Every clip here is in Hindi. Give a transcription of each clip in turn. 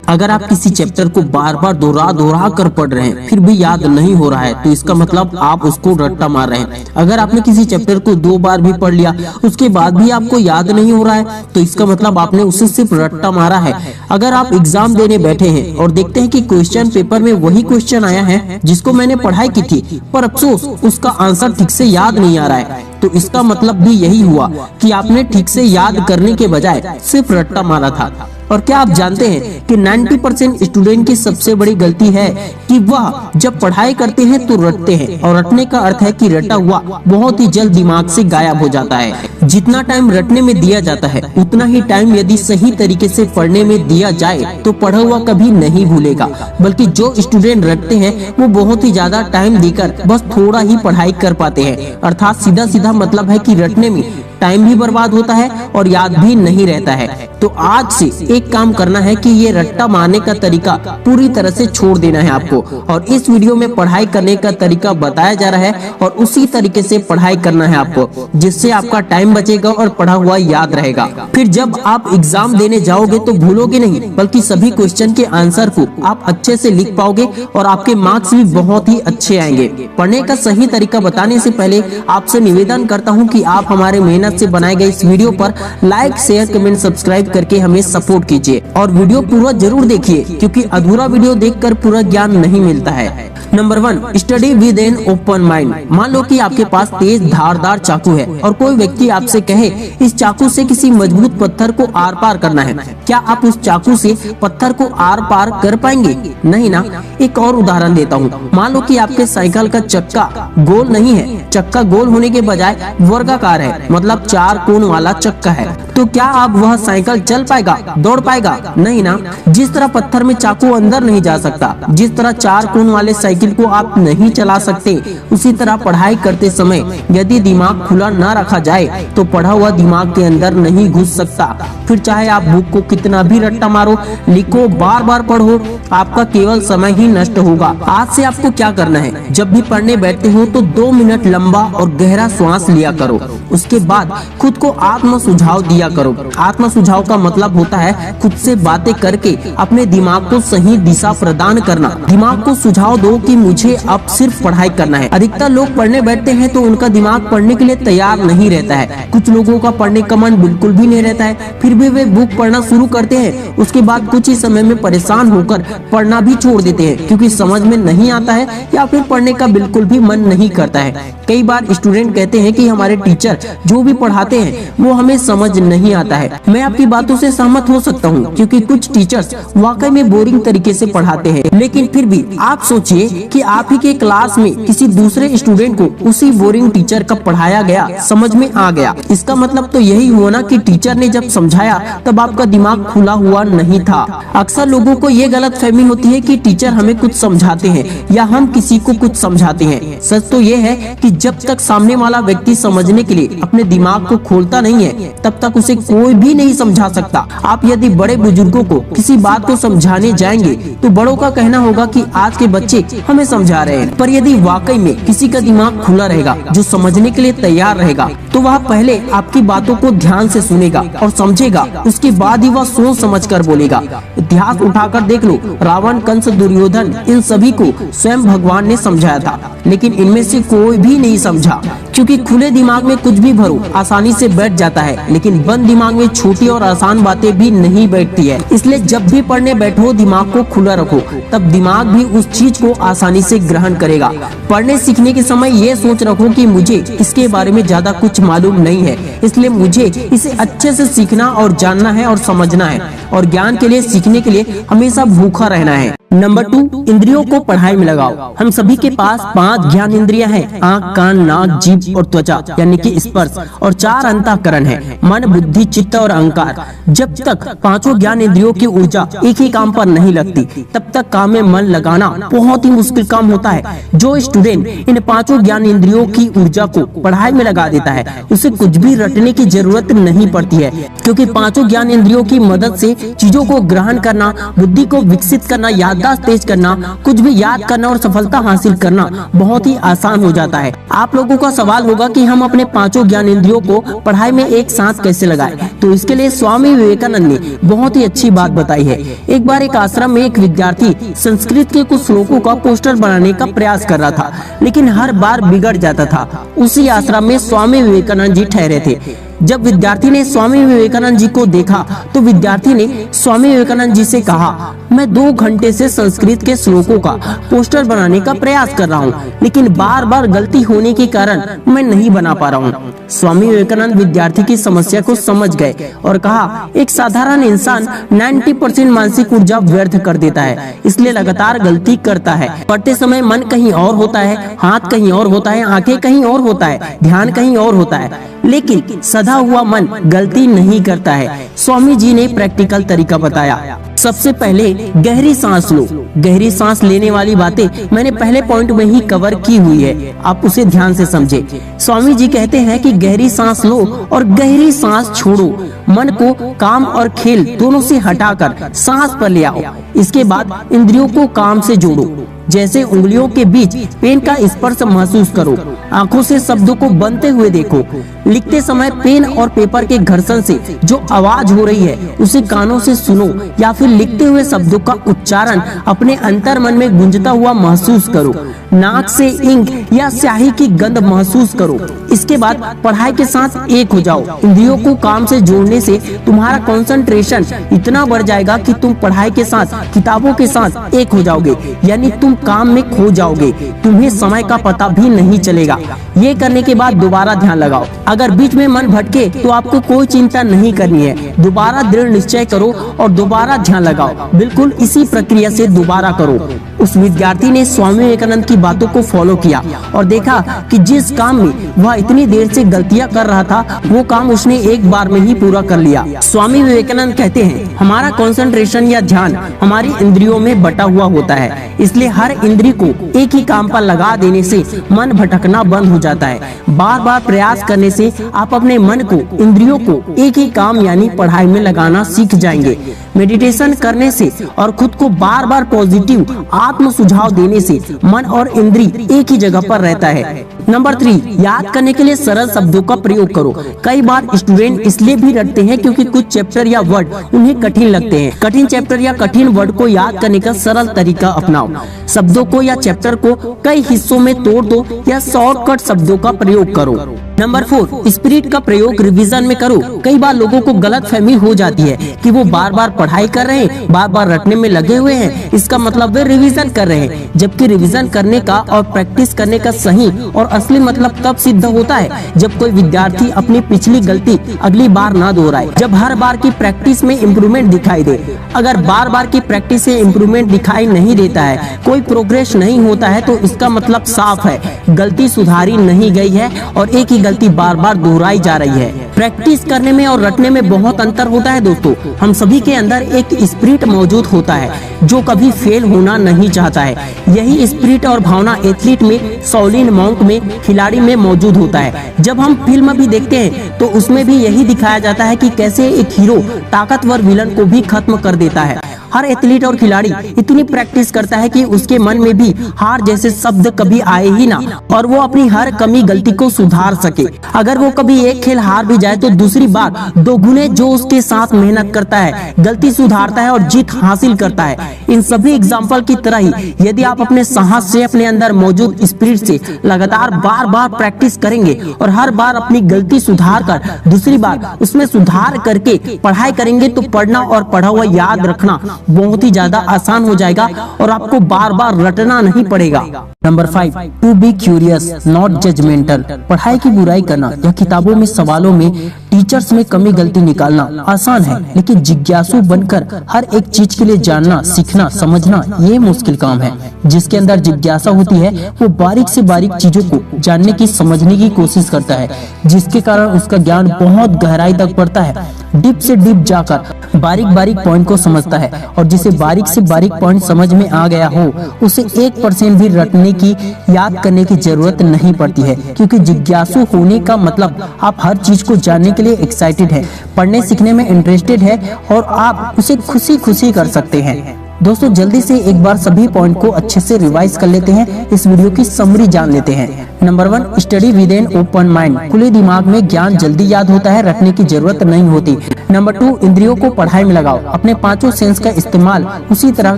अगर आप किसी चैप्टर को बार बार दोहरा कर पढ़ रहे हैं फिर भी याद नहीं हो रहा है तो इसका मतलब आप उसको रट्टा मार रहे हैं। अगर आपने किसी चैप्टर को 2 बार भी पढ़ लिया उसके बाद भी आपको याद नहीं हो रहा है तो इसका मतलब आपने उसे सिर्फ रट्टा मारा है। अगर आप एग्जाम देने बैठे हैं और देखते हैं कि क्वेश्चन पेपर में वही क्वेश्चन आया है जिसको मैंने पढ़ाई की थी पर अफसोस उसका आंसर ठीक से याद नहीं आ रहा है तो इसका मतलब भी यही हुआ कि आपने ठीक से याद करने के बजाय सिर्फ रट्टा मारा था। और क्या आप जानते हैं कि 90% स्टूडेंट की सबसे बड़ी गलती है कि वह जब पढ़ाई करते हैं तो रटते हैं और रटने का अर्थ है कि रटा हुआ बहुत ही जल्द दिमाग से गायब हो जाता है। जितना टाइम रटने में दिया जाता है उतना ही टाइम यदि सही तरीके से पढ़ने में दिया जाए तो पढ़ा हुआ कभी नहीं भूलेगा, बल्कि जो स्टूडेंट रटते हैं वो बहुत ही ज्यादा टाइम देकर बस थोड़ा ही पढ़ाई कर पाते हैं। अर्थात सीधा सीधा मतलब है कि रटने में टाइम भी बर्बाद होता है और याद भी नहीं रहता है। तो आज से एक काम करना है कि ये रट्टा मारने का तरीका पूरी तरह से छोड़ देना है आपको और इस वीडियो में पढ़ाई करने का तरीका बताया जा रहा है और उसी तरीके से पढ़ाई करना है आपको, जिससे आपका टाइम बचेगा और पढ़ा हुआ याद रहेगा। फिर जब आप एग्जाम देने जाओगे तो भूलोगे नहीं बल्कि सभी क्वेश्चन के आंसर को आप अच्छे से लिख पाओगे और आपके मार्क्स भी बहुत ही अच्छे आएंगे। पढ़ने का सही तरीका बताने से पहले आपसे निवेदन करता हूँ कि आप हमारे मेहनत से बनाए गए इस वीडियो पर लाइक शेयर कमेंट सब्सक्राइब करके हमें सपोर्ट कीजिए और वीडियो पूरा जरूर देखिए क्योंकि अधूरा वीडियो देखकर पूरा ज्ञान नहीं मिलता है। Number 1, study with an open mind. मान लो कि आपके पास तेज धारदार चाकू है और कोई व्यक्ति आपसे कहे इस चाकू से किसी मजबूत पत्थर को आर पार करना है, क्या आप उस चाकू से पत्थर को आर पार कर पाएंगे? नहीं ना। एक और उदाहरण देता हूँ। मान लो कि आपके साइकिल का चक्का गोल नहीं है, चक्का गोल होने के बजाय वर्गाकार है, मतलब 4 कोण वाला चक्का है, तो क्या आप वह साइकिल चल पाएगा, दौड़ पाएगा? नहीं ना। जिस तरह पत्थर में चाकू अंदर नहीं जा सकता, जिस तरह 4 कोण वाले साइकिल को आप नहीं चला सकते, उसी तरह पढ़ाई करते समय यदि दिमाग खुला न रखा जाए तो पढ़ा हुआ दिमाग के अंदर नहीं घुस सकता। फिर चाहे आप बुक को कितना भी रट्टा मारो, लिखो, बार बार पढ़ो, आपका केवल समय ही नष्ट होगा। आज से आपको क्या करना है, जब भी पढ़ने बैठते हो तो 2 मिनट लंबा और गहरा श्वास लिया करो। उसके बाद खुद को आत्म सुझाव दिया करो। आत्म सुझाव का मतलब होता है खुद से बातें करके अपने दिमाग को सही दिशा प्रदान करना। दिमाग को सुझाव दो कि मुझे अब सिर्फ पढ़ाई करना है। अधिकतर लोग पढ़ने बैठते हैं तो उनका दिमाग पढ़ने के लिए तैयार नहीं रहता है। कुछ लोगों का पढ़ने का मन बिल्कुल भी नहीं रहता है, फिर भी वे बुक पढ़ना शुरू करते हैं। उसके बाद कुछ ही समय में परेशान होकर पढ़ना भी छोड़ देते हैं क्योंकि समझ में नहीं आता है या फिर पढ़ने का बिल्कुल भी मन नहीं करता है। कई बार स्टूडेंट कहते हैं कि हमारे टीचर जो भी पढ़ाते हैं वो हमें समझ नहीं आता है। मैं आपकी बातों से सहमत हो सकता हूँ क्योंकि कुछ टीचर्स वाकई में बोरिंग तरीके से पढ़ाते हैं, लेकिन फिर भी आप सोचिए कि आप ही के क्लास में किसी दूसरे स्टूडेंट को उसी बोरिंग टीचर का पढ़ाया गया समझ में आ गया। इसका मतलब तो यही हुआ ना कि टीचर ने जब समझाया तब आपका दिमाग खुला हुआ नहीं था। अक्सर लोगों को ये गलतफहमी होती है कि टीचर हमें कुछ समझाते हैं या हम किसी को कुछ समझाते हैं। सच तो ये है कि जब तक सामने वाला व्यक्ति समझने के लिए अपने दिमाग को खोलता नहीं है तब तक उसे कोई भी नहीं समझा सकता। आप यदि बड़े बुजुर्गों को किसी बात को समझाने जाएंगे तो बड़ों का कहना होगा कि आज के बच्चे हमें समझा रहे हैं, पर यदि वाकई में किसी का दिमाग खुला रहेगा जो समझने के लिए तैयार रहेगा तो वह पहले आपकी बातों को ध्यान से सुनेगा और समझेगा, उसके बाद ही वह सोच समझकर बोलेगा। इतिहास उठाकर देख लो, रावण, कंस, दुर्योधन, इन सभी को स्वयं भगवान ने समझाया था, लेकिन इनमें से कोई भी नहीं समझा क्योंकि खुले दिमाग में कुछ भी भरो आसानी से बैठ जाता है, लेकिन बंद दिमाग में छोटी और आसान बातें भी नहीं बैठती है। इसलिए जब भी पढ़ने बैठो दिमाग को खुला रखो, तब दिमाग भी उस चीज को आसानी से ग्रहण करेगा। पढ़ने सीखने के समय ये सोच रखो कि मुझे इसके बारे में ज्यादा कुछ मालूम नहीं है, इसलिए मुझे इसे अच्छे से सीखना और जानना है और समझना है, और ज्ञान के लिए सीखने के लिए हमेशा भूखा रहना है। नंबर 2, इंद्रियों को पढ़ाई में लगाओ। हम सभी के पास 5 ज्ञान इंद्रियां हैं, आँख, कान, नाक, जीभ और त्वचा यानी कि स्पर्श, और 4 अंतःकरण हैं, मन, बुद्धि, चित्त और अहंकार। जब तक 5 ज्ञान इंद्रियों की ऊर्जा एक ही काम पर नहीं लगती तब तक काम में मन लगाना बहुत ही मुश्किल काम होता है। जो स्टूडेंट इन 5 ज्ञान इंद्रियों की ऊर्जा को पढ़ाई में लगा देता है उसे कुछ भी रटने की जरूरत नहीं पड़ती है, क्योंकि 5 ज्ञान इंद्रियों की मदद से चीजों को ग्रहण करना, बुद्धि को विकसित करना, याद याददाश्त तेज करना, कुछ भी याद करना और सफलता हासिल करना बहुत ही आसान हो जाता है। आप लोगों का सवाल होगा कि हम अपने पांचों ज्ञानेंद्रियों को पढ़ाई में एक साथ कैसे लगाएं? तो इसके लिए स्वामी विवेकानंद ने बहुत ही अच्छी बात बताई है। एक बार एक आश्रम में एक विद्यार्थी संस्कृत के कुछ श्लोकों का पोस्टर बनाने का प्रयास कर रहा था, लेकिन हर बार बिगड़ जाता था। उसी आश्रम में स्वामी विवेकानंद जी ठहरे थे। जब विद्यार्थी ने स्वामी विवेकानंद जी को देखा तो विद्यार्थी ने स्वामी विवेकानंद जी से कहा, मैं 2 घंटे से संस्कृत के श्लोकों का पोस्टर बनाने का प्रयास कर रहा हूँ, लेकिन बार बार गलती होने के कारण मैं नहीं बना पा रहा हूँ। स्वामी विवेकानंद विद्यार्थी की समस्या को समझ गए और कहा, एक साधारण इंसान 90% मानसिक ऊर्जा व्यर्थ कर देता है, इसलिए लगातार गलती करता है। पढ़ते समय मन कहीं और होता है, हाथ कहीं और होता है, आंखें कहीं और होता है, ध्यान कहीं और होता है, लेकिन सधा हुआ मन गलती नहीं करता है। स्वामी जी ने प्रैक्टिकल तरीका बताया। सबसे पहले गहरी सांस लो। गहरी सांस लेने वाली बातें मैंने पहले पॉइंट में ही कवर की हुई है, आप उसे ध्यान से समझे। स्वामी जी कहते हैं कि गहरी सांस लो और गहरी सांस छोड़ो। मन को काम और खेल दोनों से हटाकर सांस पर ले आओ। इसके बाद इंद्रियों को काम से जोड़ो, जैसे उंगलियों के बीच पेन का स्पर्श महसूस करो। आंखों से शब्दों को बनते हुए देखो। लिखते समय पेन और पेपर के घर्षण से जो आवाज हो रही है उसे कानों से सुनो, या फिर लिखते हुए शब्दों का उच्चारण अपने अंतर मन में गूंजता हुआ महसूस करो। नाक से इंक या स्याही की गंध महसूस करो। इसके बाद पढ़ाई के साथ एक हो जाओ। इंद्रियों को काम से जोड़ने से तुम्हारा कंसंट्रेशन इतना बढ़ जाएगा कि तुम पढ़ाई के साथ, किताबों के साथ एक हो जाओगे, यानी तुम काम में खो जाओगे। तुम्हें समय का पता भी नहीं चलेगा। ये करने के बाद दोबारा ध्यान लगाओ। अगर बीच में मन भटके तो आपको कोई चिंता नहीं करनी है। दोबारा दृढ़ निश्चय करो और दोबारा ध्यान लगाओ। बिल्कुल इसी प्रक्रिया से दोबारा करो। उस विद्यार्थी ने स्वामी विवेकानंद की बातों को फॉलो किया और देखा कि जिस काम में वह इतनी देर से गलतियां कर रहा था, वो काम उसने एक बार में ही पूरा कर लिया। स्वामी विवेकानंद कहते हैं, हमारा कंसंट्रेशन या ध्यान हमारी इंद्रियों में बटा हुआ होता है, इसलिए हर इंद्री को एक ही काम पर लगा देने से मन भटकना बंद हो जाता है। बार बार प्रयास करने से आप अपने मन को, इंद्रियों को एक ही काम यानी पढ़ाई में लगाना सीख जाएंगे। मेडिटेशन करने से और खुद को बार बार पॉजिटिव आत्म सुझाव देने से मन और इंद्री एक ही जगह पर रहता है। नंबर 3, याद करने के लिए सरल शब्दों का प्रयोग करो। कई बार स्टूडेंट इसलिए भी रटते हैं क्योंकि कुछ चैप्टर या वर्ड उन्हें कठिन लगते हैं। कठिन चैप्टर या कठिन वर्ड को याद करने का सरल तरीका अपनाओ। शब्दों को या चैप्टर को कई हिस्सों में तोड़ दो या शॉर्टकट शब्दों का प्रयोग करो। नंबर 4, स्पिरिट का प्रयोग रिवीजन में करो। कई बार लोगों को गलतफहमी हो जाती है कि वो बार बार पढ़ाई कर रहे हैं, बार बार रटने में लगे हुए हैं, इसका मतलब वे रिवीजन कर रहे हैं। जबकि रिवीजन करने का और प्रैक्टिस करने का सही और असली मतलब तब सिद्ध होता है जब कोई विद्यार्थी अपनी पिछली गलती अगली बार ना दोहराए, जब हर बार की प्रैक्टिस में इम्प्रूवमेंट दिखाई दे। अगर बार बार की प्रैक्टिस से इम्प्रूवमेंट दिखाई नहीं देता है, कोई प्रोग्रेस नहीं होता है, तो इसका मतलब साफ है, गलती सुधारी नहीं गई है और एक ही गलती बार बार दोहराई जा रही है। प्रैक्टिस करने में और रटने में बहुत अंतर होता है दोस्तों। हम सभी के अंदर एक स्पिरिट मौजूद होता है जो कभी फेल होना नहीं चाहता है। यही स्पिरिट और भावना एथलीट में, शाओलिन मॉन्क में, खिलाड़ी में मौजूद होता है। जब हम फिल्म भी देखते हैं तो उसमें भी यही दिखाया जाता है कि कैसे एक हीरो ताकतवर विलन को भी खत्म कर देता है। हर एथलीट और खिलाड़ी इतनी प्रैक्टिस करता है कि उसके मन में भी हार जैसे शब्द कभी आए ही ना और वो अपनी हर कमी गलती को सुधार सके। अगर वो कभी एक खेल हार भी जाए तो दूसरी बार दोगुने जो उसके साथ मेहनत करता है, गलती सुधारता है और जीत हासिल करता है। इन सभी एग्जाम्पल की तरह ही यदि आप अपने साहस से, अपने अंदर मौजूद स्पिरिट से लगातार बार बार प्रैक्टिस करेंगे और हर बार अपनी गलती सुधार कर दूसरी बार उसमें सुधार करके पढ़ाई करेंगे तो पढ़ना और पढ़ा हुआ याद रखना बहुत ही ज्यादा आसान हो जाएगा और आपको बार बार रटना नहीं पड़ेगा। Number 5, to be curious not judgmental. पढ़ाई की बुराई करना या किताबों में सवालों में टीचर्स में कमी गलती निकालना आसान है, लेकिन जिज्ञासु बनकर हर एक चीज के लिए जानना, सीखना, समझना ये मुश्किल काम है। जिसके अंदर जिज्ञासा होती है वो बारीक से बारीक चीजों को जानने की, समझने की कोशिश करता है, जिसके कारण उसका ज्ञान बहुत गहराई तक बढ़ता है। डीप से डीप जाकर बारीक बारीक पॉइंट को समझता है और जिसे बारीक से बारीक पॉइंट समझ में आ गया हो उसे 1% भी रटने की, याद करने की जरूरत नहीं पड़ती है, क्योंकि जिज्ञासु होने का मतलब आप हर चीज को जानने के लिए एक्साइटेड है, पढ़ने सीखने में इंटरेस्टेड है और आप उसे खुशी खुशी कर सकते हैं। दोस्तों जल्दी से एक बार सभी पॉइंट को अच्छे से रिवाइज कर लेते हैं, इस वीडियो की समरी जान लेते हैं। Number 1, study with an open mind. खुले दिमाग में ज्ञान जल्दी याद होता है, रटने की जरूरत नहीं होती। नंबर 2, इंद्रियों को पढ़ाई में लगाओ। अपने 5 सेंस का इस्तेमाल उसी तरह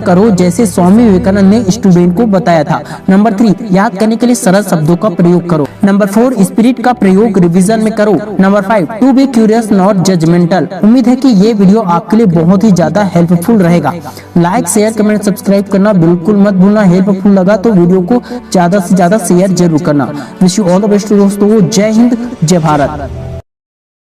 करो जैसे स्वामी विवेकानंद ने स्टूडेंट को बताया था। नंबर 3, याद करने के लिए सरल शब्दों का प्रयोग करो। नंबर 4, स्पिरिट का प्रयोग रिवीजन में करो। Number 5, to be curious not judgmental. उम्मीद है कि ये वीडियो आपके लिए बहुत ही ज्यादा हेल्पफुल रहेगा। लाइक, शेयर, कमेंट, सब्सक्राइब करना बिल्कुल मत भूलना। हेल्पफुल लगा तो वीडियो को ज्यादा से ज्यादा शेयर जरूर करना। Wish you all the best दोस्तों। जय हिंद, जय भारत।